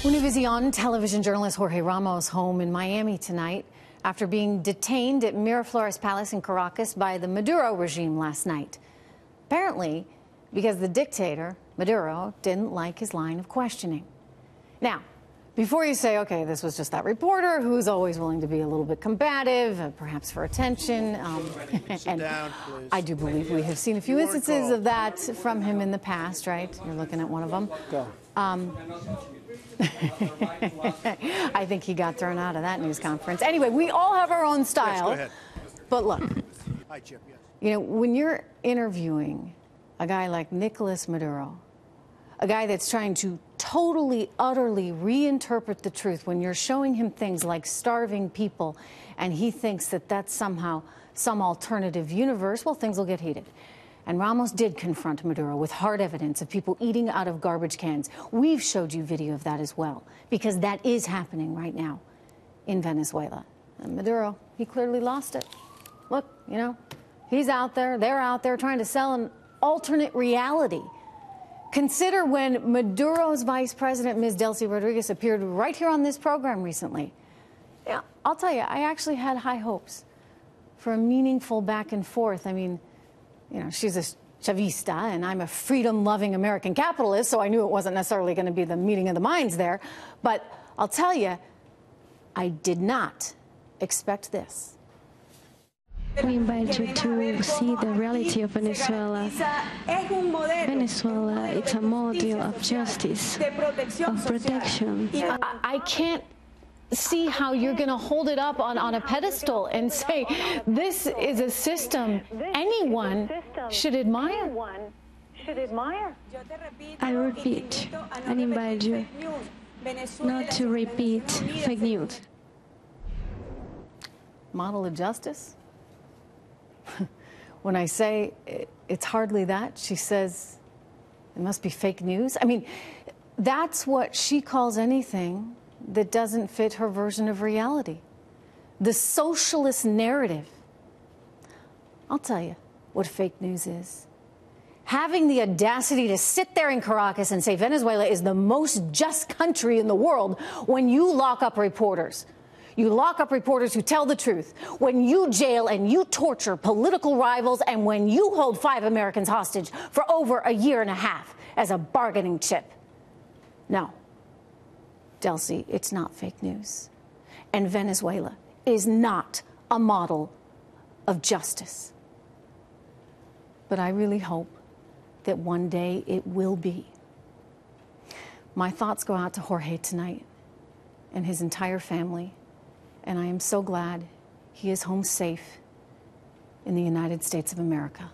Univision television journalist Jorge Ramos home in Miami tonight after being detained at Miraflores Palace in Caracas by the Maduro regime last night. Apparently because the dictator, Maduro, didn't like his line of questioning. Now, before you say, okay, this was just that reporter who's always willing to be a little bit combative, perhaps for attention, and I do believe we have seen a few instances of that from him in the past, right? You're looking at one of them. I think he got thrown out of that news conference. Anyway, we all have our own style. Yes, go ahead. But look, Hi, Chip, yes. you know, when you're interviewing a guy like Nicolás Maduro, a guy that's trying to totally, utterly reinterpret the truth, when you're showing him things like starving people and he thinks that that's somehow some alternative universe, well, things will get heated. And Ramos did confront Maduro with hard evidence of people eating out of garbage cans. We've showed you video of that as well, because that is happening right now in Venezuela. And Maduro, he clearly lost it. Look, you know, he's out there, they're out there trying to sell an alternate reality. Consider when Maduro's vice president, Ms. Delcy Rodriguez, appeared right here on this program recently. Yeah, I'll tell you, I actually had high hopes for a meaningful back and forth. I mean, you know, she's a Chavista, and I'm a freedom-loving American capitalist, so I knew it wasn't necessarily going to be the meeting of the minds there. But I'll tell you, I did not expect this. We invite you to see the reality of Venezuela. Venezuela, it's a model of justice, of protection. I can't see how you're going to hold it up on a pedestal and say this is a system anyone should admire. I repeat and invite you not to repeat fake news. Model of justice? When I say it's hardly that, she says it must be fake news. I mean, that's what she calls anything that doesn't fit her version of reality. The socialist narrative. I'll tell you what fake news is. Having the audacity to sit there in Caracas and say Venezuela is the most just country in the world when you lock up reporters. You lock up reporters who tell the truth, when you jail and you torture political rivals, and when you hold 5 Americans hostage for over a year and a half as a bargaining chip. No, Delcy, it's not fake news. And Venezuela is not a model of justice. But I really hope that one day it will be. My thoughts go out to Jorge tonight and his entire family. And I am so glad he is home safe in the United States of America.